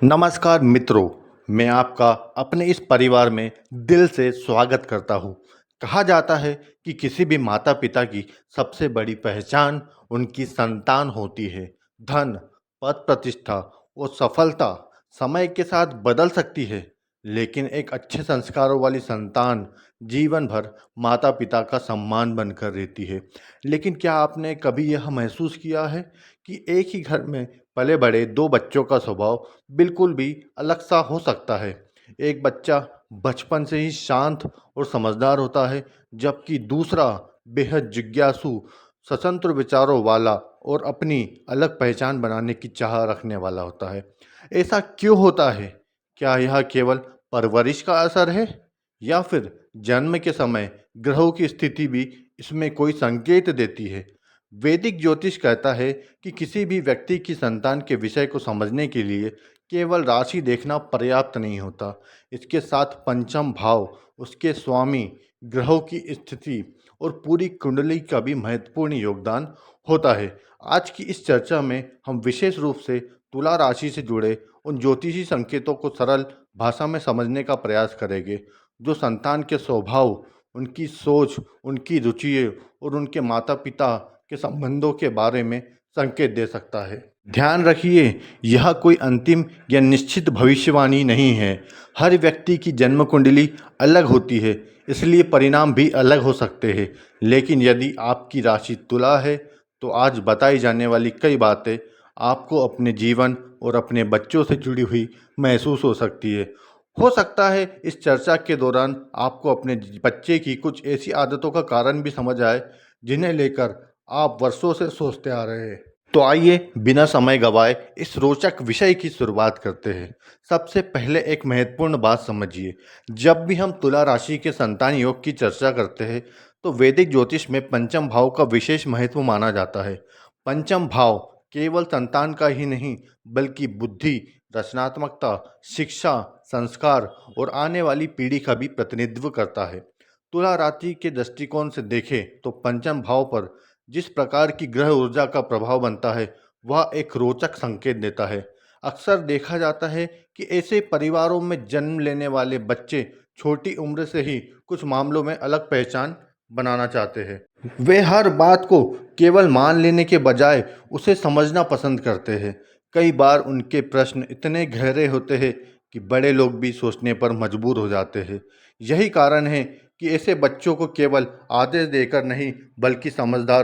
नमस्कार मित्रों, मैं आपका अपने इस परिवार में दिल से स्वागत करता हूँ। कहा जाता है कि किसी भी माता-पिता की सबसे बड़ी पहचान उनकी संतान होती है। धन, पद प्रतिष्ठा और सफलता समय के साथ बदल सकती है, लेकिन एक अच्छे संस्कारों वाली संतान जीवन भर माता-पिता का सम्मान बनकर रहती है। लेकिन क्या आपने कभी यह महसूस किया है कि एक ही घर में पले बड़े दो बच्चों का स्वभाव बिल्कुल भी अलग सा हो सकता है। एक बच्चा बचपन से ही शांत और समझदार होता है, जबकि दूसरा बेहद जिज्ञासु, स्वतंत्र विचारों वाला और अपनी अलग पहचान बनाने की चाह रखने वाला होता है। ऐसा क्यों होता है? क्या यह केवल परवरिश का असर है या फिर जन्म के समय ग्रहों की स्थिति भी इसमें कोई संकेत देती है? वैदिक ज्योतिष कहता है कि किसी भी व्यक्ति की संतान के विषय को समझने के लिए केवल राशि देखना पर्याप्त नहीं होता। इसके साथ पंचम भाव, उसके स्वामी, ग्रहों की स्थिति और पूरी कुंडली का भी महत्वपूर्ण योगदान होता है। आज की इस चर्चा में हम विशेष रूप से तुला राशि से जुड़े उन ज्योतिषी संकेतों को सरल भाषा में समझने का प्रयास करेंगे, जो संतान के स्वभाव, उनकी सोच, उनकी रुचियों और उनके माता-पिता के संबंधों के बारे में संकेत दे सकता है। ध्यान रखिए, यह कोई अंतिम या निश्चित भविष्यवाणी नहीं है। हर व्यक्ति की जन्म कुंडली अलग होती है, इसलिए परिणाम भी अलग हो सकते हैं। लेकिन यदि आपकी राशि तुला है, तो आज बताई जाने वाली कई बातें आपको अपने जीवन और अपने बच्चों से जुड़ी हुई महसूस हो सकती है। हो सकता है इस चर्चा के दौरान आपको अपने बच्चे की कुछ ऐसी आदतों का कारण भी समझ आए, जिन्हें लेकर आप वर्षों से सोचते आ रहे हैं। तो आइए बिना समय गवाए इस रोचक विषय की शुरुआत करते हैं। सबसे पहले एक महत्वपूर्ण बात समझिए। जब भी हम तुला राशि के संतान योग की चर्चा करते हैं, तो वैदिक ज्योतिष में पंचम भाव का विशेष महत्व माना जाता है। पंचम भाव केवल संतान का ही नहीं, बल्कि बुद्धि, रचनात्मकता, शिक्षा, संस्कार और आने वाली पीढ़ी का भी प्रतिनिधित्व करता है। तुला राशि के दृष्टिकोण से देखें तो पंचम भाव पर जिस प्रकार की ग्रह ऊर्जा का प्रभाव बनता है, वह एक रोचक संकेत देता है। अक्सर देखा जाता है कि ऐसे परिवारों में जन्म लेने वाले बच्चे छोटी उम्र से ही कुछ मामलों में अलग पहचान बनाना चाहते हैं। वे हर बात को केवल मान लेने के बजाय उसे समझना पसंद करते हैं। कई बार उनके प्रश्न इतने गहरे होते हैं कि बड़े लोग भी सोचने पर मजबूर हो जाते हैं। यही कारण है कि ऐसे बच्चों को केवल आदेश देकर नहीं, बल्कि समझदार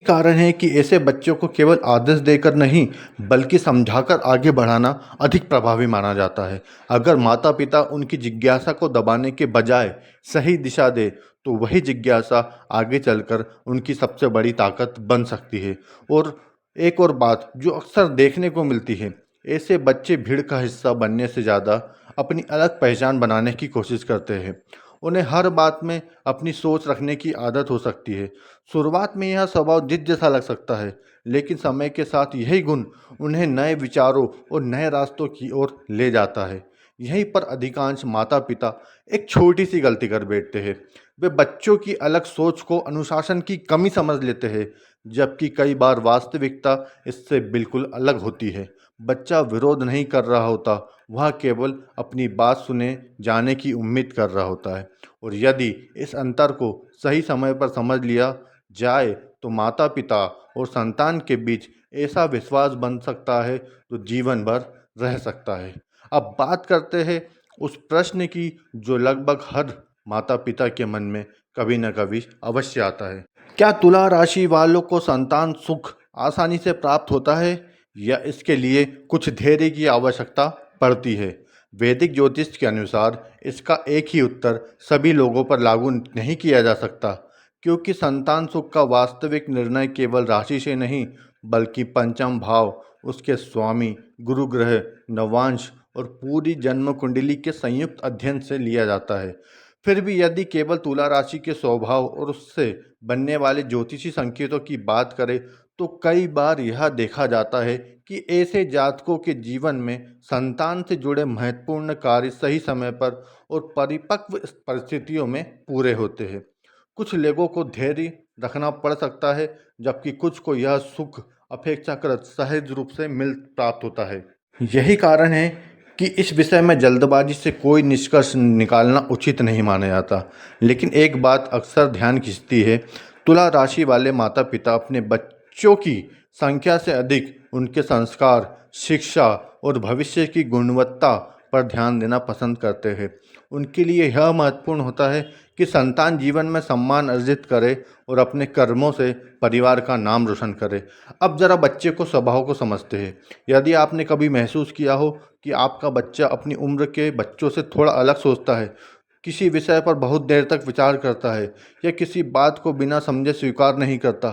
कारण है कि ऐसे बच्चों को केवल आदेश देकर नहीं, बल्कि समझाकर आगे बढ़ाना अधिक प्रभावी माना जाता है। अगर माता पिता उनकी जिज्ञासा को दबाने के बजाय सही दिशा दे, तो वही जिज्ञासा आगे चलकर उनकी सबसे बड़ी ताकत बन सकती है। और एक और बात जो अक्सर देखने को मिलती है, ऐसे बच्चे भीड़ का हिस्सा बनने से ज़्यादा अपनी अलग पहचान बनाने की कोशिश करते हैं। उन्हें हर बात में अपनी सोच रखने की आदत हो सकती है। शुरुआत में यह स्वभाव जिद जैसा लग सकता है, लेकिन समय के साथ यही गुण उन्हें नए विचारों और नए रास्तों की ओर ले जाता है। यहीं पर अधिकांश माता पिता एक छोटी सी गलती कर बैठते हैं। वे बच्चों की अलग सोच को अनुशासन की कमी समझ लेते हैं, जबकि कई बार वास्तविकता इससे बिल्कुल अलग होती है। बच्चा विरोध नहीं कर रहा होता, वह केवल अपनी बात सुने जाने की उम्मीद कर रहा होता है। और यदि इस अंतर को सही समय पर समझ लिया जाए, तो माता पिता और संतान के बीच ऐसा विश्वास बन सकता है जो जीवन भर रह सकता है। अब बात करते हैं उस प्रश्न की जो लगभग हर माता पिता के मन में कभी न कभी अवश्य आता है। क्या तुला राशि वालों को संतान सुख आसानी से प्राप्त होता है या इसके लिए कुछ धैर्य की आवश्यकता पड़ती है? वैदिक ज्योतिष के अनुसार इसका एक ही उत्तर सभी लोगों पर लागू नहीं किया जा सकता, क्योंकि संतान सुख का वास्तविक निर्णय केवल राशि से नहीं, बल्कि पंचम भाव, उसके स्वामी, गुरु ग्रह, नवांश और पूरी जन्म कुंडली के संयुक्त अध्ययन से लिया जाता है। फिर भी यदि केवल तुला राशि के स्वभाव और उससे बनने वाले ज्योतिषी संकेतों की बात करें, तो कई बार यह देखा जाता है कि ऐसे जातकों के जीवन में संतान से जुड़े महत्वपूर्ण कार्य सही समय पर और परिपक्व परिस्थितियों में पूरे होते हैं। कुछ लोगों को धैर्य रखना पड़ सकता है, जबकि कुछ को यह सुख अपेक्षाकृत सहज रूप से मिल प्राप्त होता है। यही कारण है कि इस विषय में जल्दबाजी से कोई निष्कर्ष निकालना उचित नहीं माना जाता। लेकिन एक बात अक्सर ध्यान खींचती है, तुला राशि वाले माता पिता अपने बच्चों की संख्या से अधिक उनके संस्कार, शिक्षा और भविष्य की गुणवत्ता पर ध्यान देना पसंद करते हैं। उनके लिए यह महत्वपूर्ण होता है कि संतान जीवन में सम्मान अर्जित करे और अपने कर्मों से परिवार का नाम रोशन करे। अब जरा बच्चे को स्वभाव को समझते हैं। यदि आपने कभी महसूस किया हो कि आपका बच्चा अपनी उम्र के बच्चों से थोड़ा अलग सोचता है, किसी विषय पर बहुत देर तक विचार करता है या किसी बात को बिना समझे स्वीकार नहीं करता,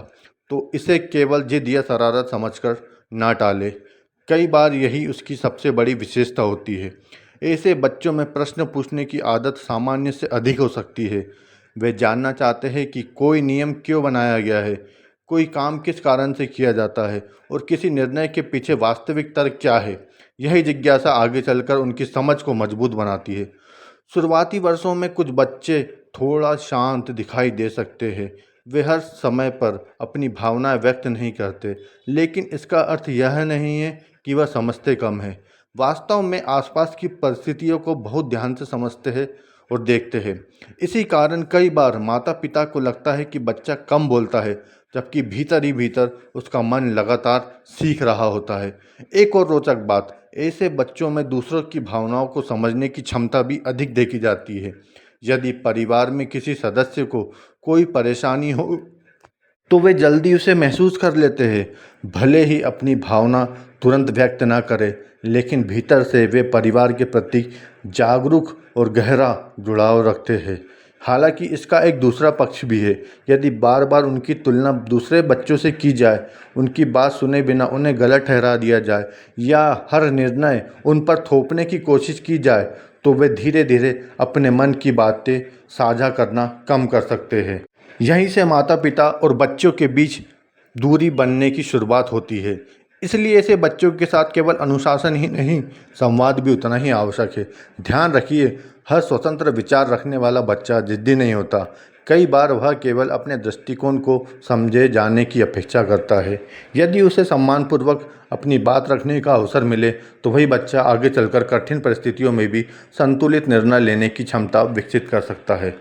तो इसे केवल जिद या शरारत समझकर ना टालें। कई बार यही उसकी सबसे बड़ी विशेषता होती है। ऐसे बच्चों में प्रश्न पूछने की आदत सामान्य से अधिक हो सकती है। वे जानना चाहते हैं कि कोई नियम क्यों बनाया गया है, कोई काम किस कारण से किया जाता है और किसी निर्णय के पीछे वास्तविक तर्क क्या है। यही जिज्ञासा आगे चलकर उनकी समझ को मजबूत बनाती है। शुरुआती वर्षों में कुछ बच्चे थोड़ा शांत दिखाई दे सकते हैं। वे हर समय पर अपनी भावनाएं व्यक्त नहीं करते, लेकिन इसका अर्थ यह नहीं है कि वह समझते कम है। वास्तव में आसपास की परिस्थितियों को बहुत ध्यान से समझते हैं और देखते हैं। इसी कारण कई बार माता पिता को लगता है कि बच्चा कम बोलता है, जबकि भीतर ही भीतर उसका मन लगातार सीख रहा होता है। एक और रोचक बात, ऐसे बच्चों में दूसरों की भावनाओं को समझने की क्षमता भी अधिक देखी जाती है। यदि परिवार में किसी सदस्य को कोई परेशानी हो तो वे जल्दी उसे महसूस कर लेते हैं। भले ही अपनी भावना तुरंत व्यक्त ना करें, लेकिन भीतर से वे परिवार के प्रति जागरूक और गहरा जुड़ाव रखते हैं। हालांकि इसका एक दूसरा पक्ष भी है। यदि बार बार उनकी तुलना दूसरे बच्चों से की जाए, उनकी बात सुने बिना उन्हें गलत ठहरा दिया जाए या हर निर्णय उन पर थोपने की कोशिश की जाए, तो वे धीरे धीरे अपने मन की बातें साझा करना कम कर सकते हैं। यहीं से माता पिता और बच्चों के बीच दूरी बनने की शुरुआत होती है। इसलिए ऐसे बच्चों के साथ केवल अनुशासन ही नहीं, संवाद भी उतना ही आवश्यक है। ध्यान रखिए, हर स्वतंत्र विचार रखने वाला बच्चा जिद्दी नहीं होता। कई बार वह केवल अपने दृष्टिकोण को समझे जाने की अपेक्षा करता है। यदि उसे सम्मानपूर्वक अपनी बात रखने का अवसर मिले, तो वही बच्चा आगे चलकर कठिन परिस्थितियों में भी संतुलित निर्णय लेने की क्षमता विकसित कर सकता है।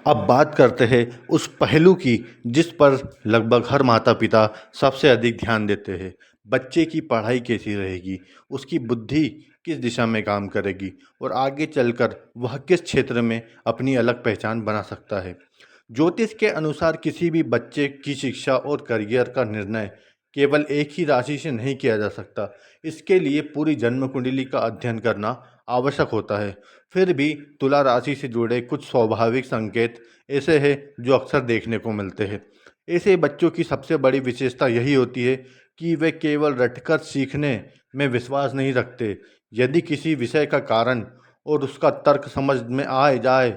अब बात करते हैं उस पहलू की जिस पर लगभग हर माता पिता सबसे अधिक ध्यान देते हैं। बच्चे की पढ़ाई कैसी रहेगी, उसकी बुद्धि किस दिशा में काम करेगी और आगे चलकर वह किस क्षेत्र में अपनी अलग पहचान बना सकता है। ज्योतिष के अनुसार किसी भी बच्चे की शिक्षा और करियर का निर्णय केवल एक ही राशि से नहीं किया जा सकता। इसके लिए पूरी जन्म कुंडली का अध्ययन करना आवश्यक होता है। फिर भी तुला राशि से जुड़े कुछ स्वाभाविक संकेत ऐसे हैं जो अक्सर देखने को मिलते हैं। ऐसे बच्चों की सबसे बड़ी विशेषता यही होती है कि वे केवल रटकर सीखने में विश्वास नहीं रखते। यदि किसी विषय का कारण और उसका तर्क समझ में आ जाए,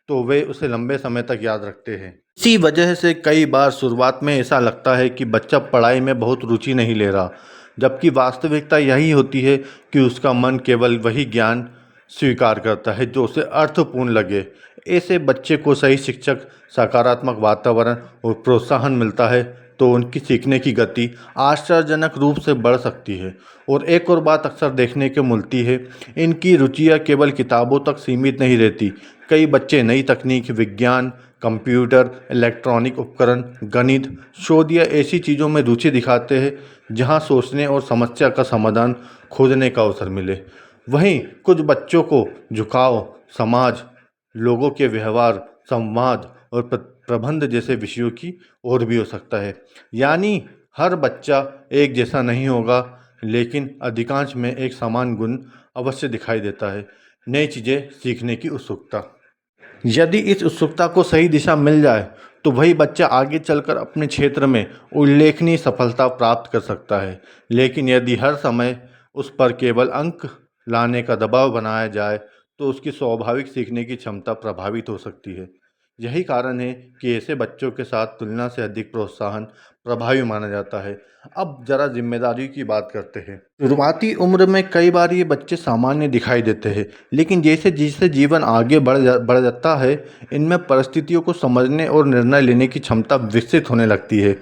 तो वे उसे लंबे समय तक याद रखते हैं। इसी वजह से कई बार शुरुआत में ऐसा लगता है कि बच्चा पढ़ाई में बहुत रुचि नहीं ले रहा, जबकि वास्तविकता यही होती है कि उसका मन केवल वही ज्ञान स्वीकार करता है जो उसे अर्थपूर्ण लगे। ऐसे बच्चे को सही शिक्षक, सकारात्मक वातावरण और प्रोत्साहन मिलता है तो उनकी सीखने की गति आश्चर्यजनक रूप से बढ़ सकती है। और एक और बात अक्सर देखने को मिलती है, इनकी रुचियाँ केवल किताबों तक सीमित नहीं रहती। कई बच्चे नई तकनीक, विज्ञान, कंप्यूटर, इलेक्ट्रॉनिक उपकरण, गणित, शोध या ऐसी चीज़ों में रुचि दिखाते हैं जहां सोचने और समस्या का समाधान खोजने का अवसर मिले। वहीं कुछ बच्चों को झुकाव समाज, लोगों के व्यवहार, संवाद और प्रबंध जैसे विषयों की ओर भी हो सकता है। यानी हर बच्चा एक जैसा नहीं होगा, लेकिन अधिकांश में एक समान गुण अवश्य दिखाई देता है, नई चीज़ें सीखने की उत्सुकता। यदि इस उत्सुकता को सही दिशा मिल जाए, तो वही बच्चा आगे चलकर अपने क्षेत्र में उल्लेखनीय सफलता प्राप्त कर सकता है। लेकिन यदि हर समय उस पर केवल अंक लाने का दबाव बनाया जाए, तो उसकी स्वाभाविक सीखने की क्षमता प्रभावित हो सकती है। यही कारण है कि ऐसे बच्चों के साथ तुलना से अधिक प्रोत्साहन प्रभावी माना जाता है। अब जरा जिम्मेदारी की बात करते हैं। शुरुआती उम्र में कई बार ये बच्चे सामान्य दिखाई देते हैं, लेकिन जैसे जैसे जीवन आगे बढ़ जाता है, इनमें परिस्थितियों को समझने और निर्णय लेने की क्षमता विकसित होने लगती है।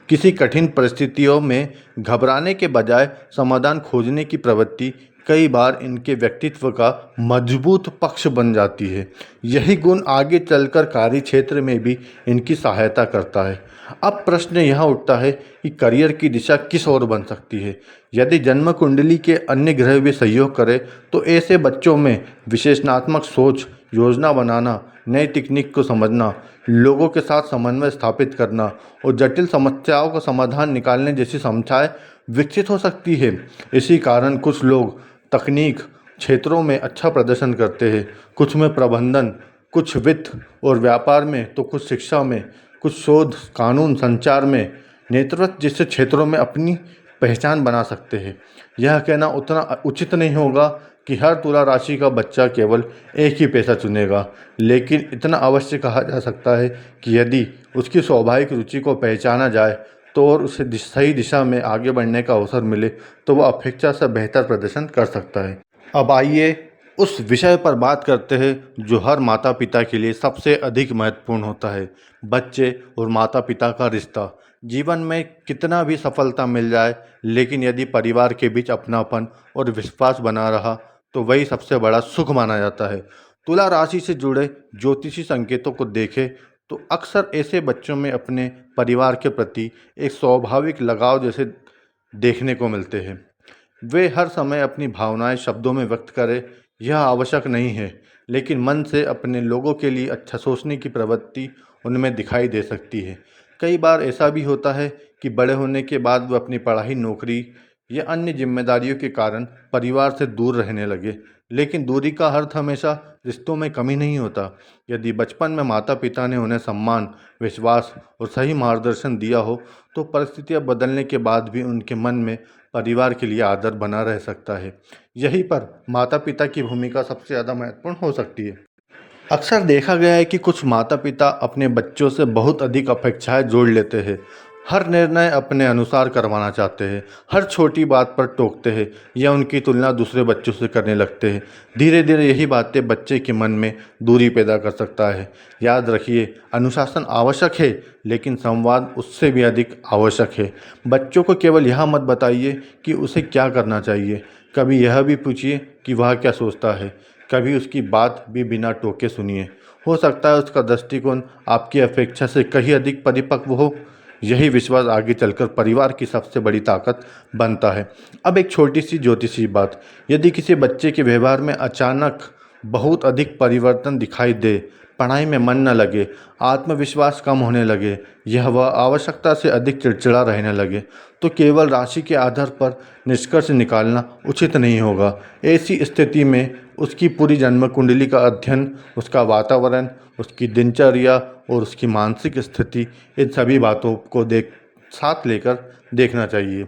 किसी कठिन परिस्थितियों में घबराने के बजाय समाधान खोजने की प्रवृत्ति कई बार इनके व्यक्तित्व का मजबूत पक्ष बन जाती है। यही गुण आगे चलकर कार्य क्षेत्र में भी इनकी सहायता करता है। अब प्रश्न यहाँ उठता है कि करियर की दिशा किस ओर बन सकती है। यदि जन्म कुंडली के अन्य ग्रह भी सहयोग करें तो ऐसे बच्चों में विश्लेषणात्मक सोच, योजना बनाना, नई तकनीक को समझना, लोगों के साथ समन्वय स्थापित करना और जटिल समस्याओं का समाधान निकालने जैसी क्षमताएं विकसित हो सकती है। इसी कारण कुछ लोग तकनीक क्षेत्रों में अच्छा प्रदर्शन करते हैं, कुछ में प्रबंधन, कुछ वित्त और व्यापार में, तो कुछ शिक्षा में, कुछ शोध, कानून, संचार में, नेतृत्व जैसे क्षेत्रों में अपनी पहचान बना सकते हैं। यह कहना उतना उचित नहीं होगा कि हर तुला राशि का बच्चा केवल एक ही पेशा चुनेगा, लेकिन इतना अवश्य कहा जा सकता है कि यदि उसकी स्वाभाविक रुचि को पहचाना जाए तो और उसे सही दिशा में आगे बढ़ने का अवसर मिले तो वह अपेक्षा से बेहतर प्रदर्शन कर सकता है। अब आइए उस विषय पर बात करते हैं जो हर माता पिता के लिए सबसे अधिक महत्वपूर्ण होता है, बच्चे और माता पिता का रिश्ता। जीवन में कितना भी सफलता मिल जाए, लेकिन यदि परिवार के बीच अपनापन और विश्वास बना रहा तो वही सबसे बड़ा सुख माना जाता है। तुला राशि से जुड़े ज्योतिषी संकेतों को देखें तो अक्सर ऐसे बच्चों में अपने परिवार के प्रति एक स्वाभाविक लगाव जैसे देखने को मिलते हैं। वे हर समय अपनी भावनाएं शब्दों में व्यक्त करें, यह आवश्यक नहीं है, लेकिन मन से अपने लोगों के लिए अच्छा सोचने की प्रवृत्ति उनमें दिखाई दे सकती है। कई बार ऐसा भी होता है कि बड़े होने के बाद वे अपनी पढ़ाई, नौकरी या अन्य जिम्मेदारियों के कारण परिवार से दूर रहने लगे, लेकिन दूरी का अर्थ हमेशा रिश्तों में कमी नहीं होता। यदि बचपन में माता पिता ने उन्हें सम्मान, विश्वास और सही मार्गदर्शन दिया हो तो परिस्थितियां बदलने के बाद भी उनके मन में परिवार के लिए आदर बना रह सकता है। यहीं पर माता पिता की भूमिका सबसे ज़्यादा महत्वपूर्ण हो सकती है। अक्सर देखा गया है कि कुछ माता पिता अपने बच्चों से बहुत अधिक अपेक्षाएं जोड़ लेते हैं। हर निर्णय अपने अनुसार करवाना चाहते हैं, हर छोटी बात पर टोकते हैं या उनकी तुलना दूसरे बच्चों से करने लगते हैं। धीरे धीरे यही बातें बच्चे के मन में दूरी पैदा कर सकता है। याद रखिए, अनुशासन आवश्यक है, लेकिन संवाद उससे भी अधिक आवश्यक है। बच्चों को केवल यह मत बताइए कि उसे क्या करना चाहिए, कभी यह भी पूछिए कि वह क्या सोचता है। कभी उसकी बात भी बिना टोके सुनिए। हो सकता है उसका दृष्टिकोण आपकी अपेक्षा से कहीं अधिक परिपक्व हो। यही विश्वास आगे चलकर परिवार की सबसे बड़ी ताकत बनता है। अब एक छोटी सी ज्योतिषी बात, यदि किसी बच्चे के व्यवहार में अचानक बहुत अधिक परिवर्तन दिखाई दे, पढ़ाई में मन न लगे, आत्मविश्वास कम होने लगे, यह वह आवश्यकता से अधिक चिड़चिड़ा रहने लगे, तो केवल राशि के आधार पर निष्कर्ष निकालना उचित नहीं होगा। ऐसी स्थिति में उसकी पूरी जन्म कुंडली का अध्ययन, उसका वातावरण, उसकी दिनचर्या और उसकी मानसिक स्थिति, इन सभी बातों को साथ लेकर देखना चाहिए।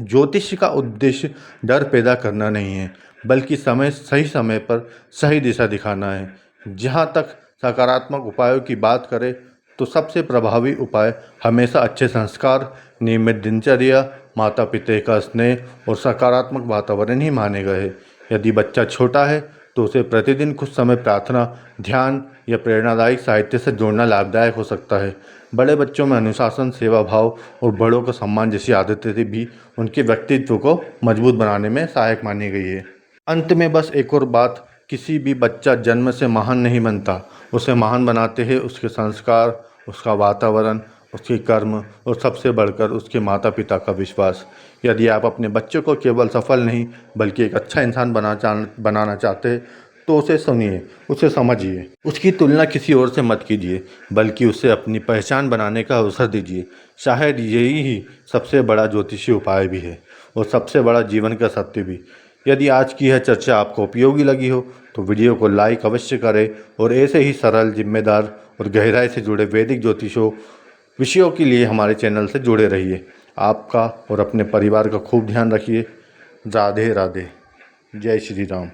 ज्योतिष का उद्देश्य डर पैदा करना नहीं है, बल्कि सही समय पर सही दिशा दिखाना है। जहाँ तक सकारात्मक उपायों की बात करें तो सबसे प्रभावी उपाय हमेशा अच्छे संस्कार, नियमित दिनचर्या, माता पिता का स्नेह और सकारात्मक वातावरण ही माने गए हैं। यदि बच्चा छोटा है तो उसे प्रतिदिन कुछ समय प्रार्थना, ध्यान या प्रेरणादायक साहित्य से जोड़ना लाभदायक हो सकता है। बड़े बच्चों में अनुशासन, सेवा भाव और बड़ों का सम्मान जैसी आदतें भी उनके व्यक्तित्व को मजबूत बनाने में सहायक मानी गई है। अंत में बस एक और बात, किसी भी बच्चा जन्म से महान नहीं बनता, उसे महान बनाते हैं उसके संस्कार, उसका वातावरण, उसके कर्म और सबसे बढ़कर उसके माता पिता का विश्वास। यदि आप अपने बच्चों को केवल सफल नहीं बल्कि एक अच्छा इंसान बनाना चाहते हैं तो उसे सुनिए, उसे समझिए, उसकी तुलना किसी और से मत कीजिए, बल्कि उसे अपनी पहचान बनाने का अवसर दीजिए। शायद यही ही सबसे बड़ा ज्योतिषी उपाय भी है और सबसे बड़ा जीवन का सत्य भी। यदि आज की यह चर्चा आपको उपयोगी लगी हो तो वीडियो को लाइक अवश्य करें और ऐसे ही सरल, जिम्मेदार और गहराई से जुड़े वैदिक ज्योतिषों विषयों के लिए हमारे चैनल से जुड़े रहिए। आपका और अपने परिवार का खूब ध्यान रखिए। राधे राधे। जय श्री राम।